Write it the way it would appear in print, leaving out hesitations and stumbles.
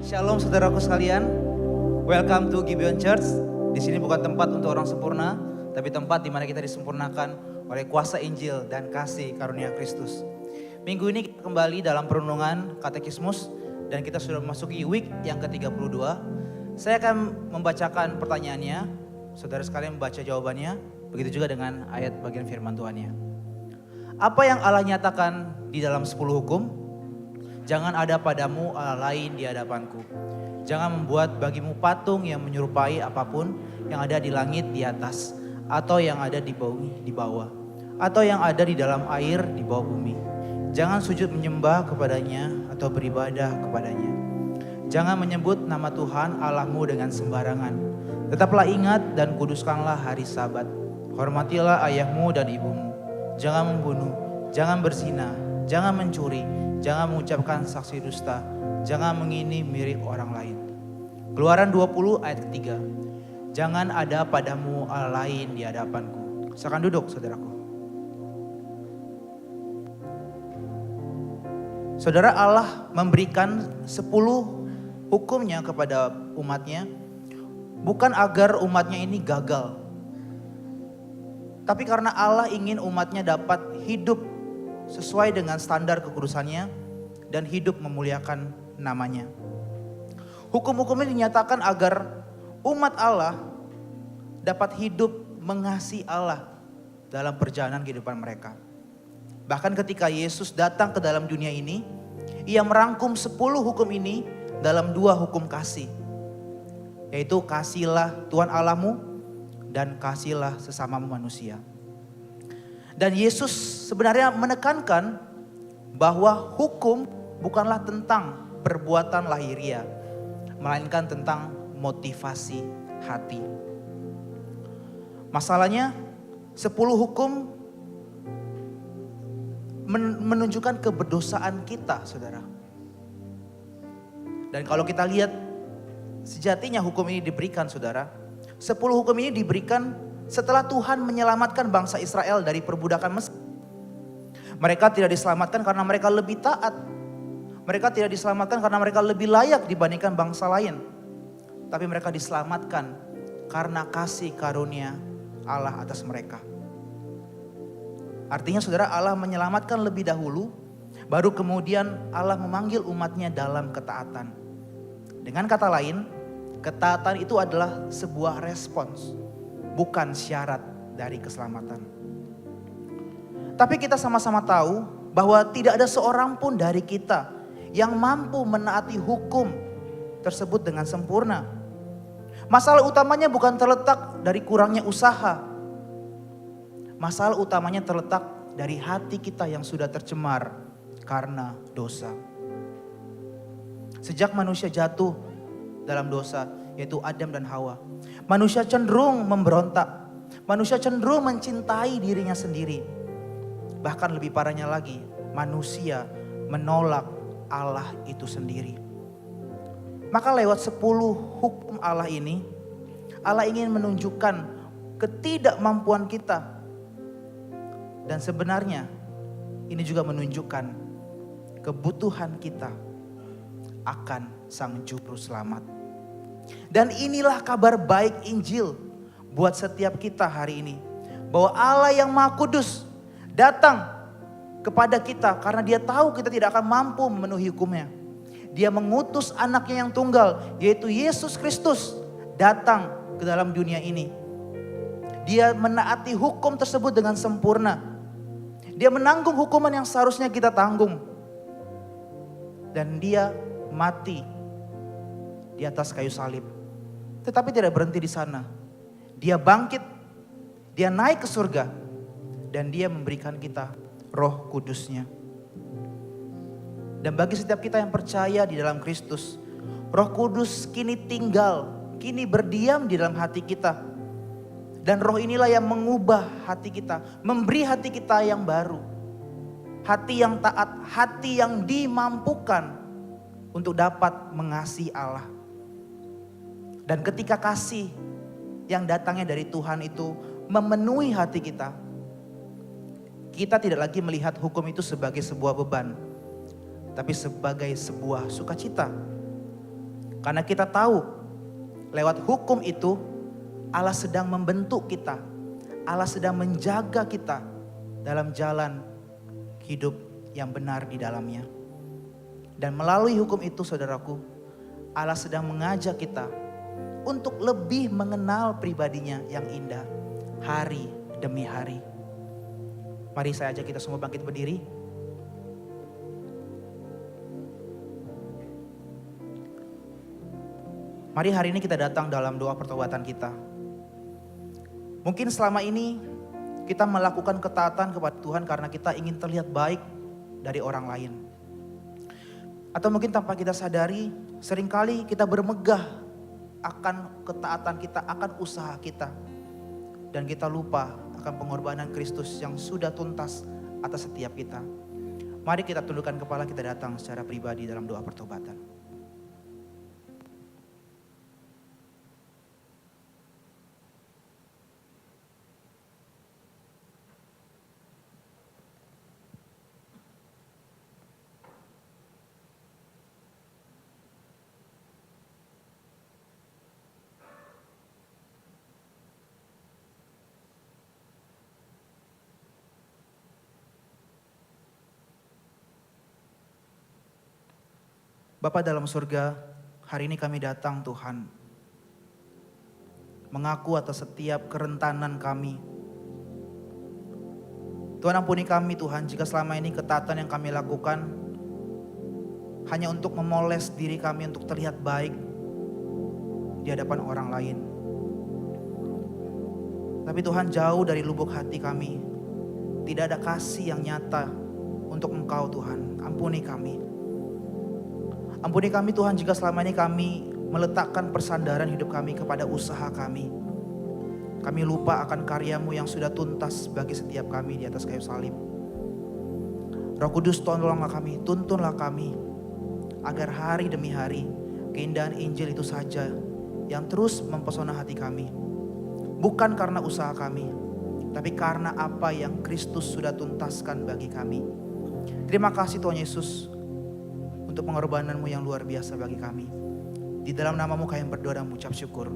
Shalom saudaraku sekalian. Welcome to Gibeon Church. Di sini bukan tempat untuk orang sempurna, tapi tempat di mana kita disempurnakan oleh kuasa Injil dan kasih karunia Kristus. Minggu ini kita kembali dalam perenungan katekismus dan kita sudah memasuki week yang ke-32. Saya akan membacakan pertanyaannya, saudara sekalian membaca jawabannya, begitu juga dengan ayat bagian firman Tuhannya. Apa yang Allah nyatakan di dalam 10 hukum? Jangan ada padamu Allah lain di hadapanku. Jangan membuat bagimu patung yang menyerupai apapun yang ada di langit di atas, atau yang ada di bawah, atau yang ada di dalam air di bawah bumi. Jangan sujud menyembah kepadanya atau beribadah kepadanya. Jangan menyebut nama Tuhan Allahmu dengan sembarangan. Tetaplah ingat dan kuduskanlah hari Sabat. Hormatilah ayahmu dan ibumu. Jangan membunuh, jangan berzina, jangan mencuri, jangan mengucapkan saksi dusta, jangan mengini mirip orang lain. Keluaran 20 ayat ketiga. Jangan ada padamu Allah lain di hadapanku. Silakan duduk saudaraku. Saudara, Allah memberikan 10 hukumnya kepada umatnya, bukan agar umatnya ini gagal, tapi karena Allah ingin umatnya dapat hidup sesuai dengan standar kekudusannya dan hidup memuliakan namanya. Hukum-hukum ini dinyatakan agar umat Allah dapat hidup mengasihi Allah dalam perjalanan kehidupan mereka. Bahkan ketika Yesus datang ke dalam dunia ini, ia merangkum 10 hukum ini dalam 2 hukum kasih. Yaitu kasihilah Tuhan Allahmu dan kasihilah sesamamu manusia. Dan Yesus sebenarnya menekankan bahwa hukum bukanlah tentang perbuatan lahiriah, melainkan tentang motivasi hati. Masalahnya 10 hukum menunjukkan keberdosaan kita, saudara. Dan kalau kita lihat sejatinya hukum ini diberikan, saudara. 10 hukum ini diberikan setelah Tuhan menyelamatkan bangsa Israel dari perbudakan Mesir. Mereka tidak diselamatkan karena mereka lebih taat. Mereka tidak diselamatkan karena mereka lebih layak dibandingkan bangsa lain. Tapi mereka diselamatkan karena kasih karunia Allah atas mereka. Artinya saudara, Allah menyelamatkan lebih dahulu, baru kemudian Allah memanggil umatnya dalam ketaatan. Dengan kata lain, ketaatan itu adalah sebuah respons, bukan syarat dari keselamatan. Tapi kita sama-sama tahu bahwa tidak ada seorang pun dari kita yang mampu menaati hukum tersebut dengan sempurna. Masalah utamanya bukan terletak dari kurangnya usaha. Masalah utamanya terletak dari hati kita yang sudah tercemar karena dosa. Sejak manusia jatuh dalam dosa, yaitu Adam dan Hawa, manusia cenderung memberontak. Manusia cenderung mencintai dirinya sendiri. Bahkan lebih parahnya lagi, manusia menolak Allah itu sendiri. Maka lewat 10 hukum Allah ini, Allah ingin menunjukkan ketidakmampuan kita. Dan sebenarnya ini juga menunjukkan kebutuhan kita akan Sang Juru Selamat. Dan inilah kabar baik Injil buat setiap kita hari ini. Bahwa Allah yang Maha Kudus datang kepada kita karena Dia tahu kita tidak akan mampu memenuhi hukumnya. Dia mengutus anaknya yang tunggal, yaitu Yesus Kristus, datang ke dalam dunia ini. Dia menaati hukum tersebut dengan sempurna. Dia menanggung hukuman yang seharusnya kita tanggung. Dan Dia mati di atas kayu salib. Tetapi tidak berhenti di sana. Dia bangkit, Dia naik ke surga, dan Dia memberikan kita Roh Kudus-Nya. Dan bagi setiap kita yang percaya di dalam Kristus, Roh Kudus kini tinggal, kini berdiam di dalam hati kita. Dan roh inilah yang mengubah hati kita, memberi hati kita yang baru. Hati yang taat, hati yang dimampukan untuk dapat mengasihi Allah. Dan ketika kasih yang datangnya dari Tuhan itu memenuhi hati kita, kita tidak lagi melihat hukum itu sebagai sebuah beban, tapi sebagai sebuah sukacita. Karena kita tahu lewat hukum itu Allah sedang membentuk kita. Allah sedang menjaga kita dalam jalan hidup yang benar di dalamnya. Dan melalui hukum itu saudaraku, Allah sedang mengajak kita untuk lebih mengenal pribadinya yang indah hari demi hari. Mari saya ajak kita semua bangkit berdiri. Mari hari ini kita datang dalam doa pertobatan kita. Mungkin selama ini kita melakukan ketaatan kepada Tuhan karena kita ingin terlihat baik dari orang lain. Atau mungkin tanpa kita sadari, seringkali kita bermegah akan ketaatan kita, akan usaha kita. Dan kita lupa akan pengorbanan Kristus yang sudah tuntas atas setiap kita. Mari kita tundukkan kepala, kita datang secara pribadi dalam doa pertobatan. Bapa dalam surga, hari ini kami datang Tuhan, mengaku atas setiap kerentanan kami. Tuhan ampuni kami Tuhan jika selama ini ketaatan yang kami lakukan hanya untuk memoles diri kami untuk terlihat baik di hadapan orang lain. Tapi Tuhan, jauh dari lubuk hati kami tidak ada kasih yang nyata untuk Engkau Tuhan. Ampuni kami. Ampuni kami Tuhan jika selama ini kami meletakkan persandaran hidup kami kepada usaha kami. Kami lupa akan karya-Mu yang sudah tuntas bagi setiap kami di atas kayu salib. Roh Kudus, tolonglah kami, tuntunlah kami, agar hari demi hari keindahan Injil itu saja yang terus mempesona hati kami. Bukan karena usaha kami, tapi karena apa yang Kristus sudah tuntaskan bagi kami. Terima kasih Tuhan Yesus untuk pengorbanan-Mu yang luar biasa bagi kami. Di dalam nama-Mu kami berdoa dan mengucap syukur.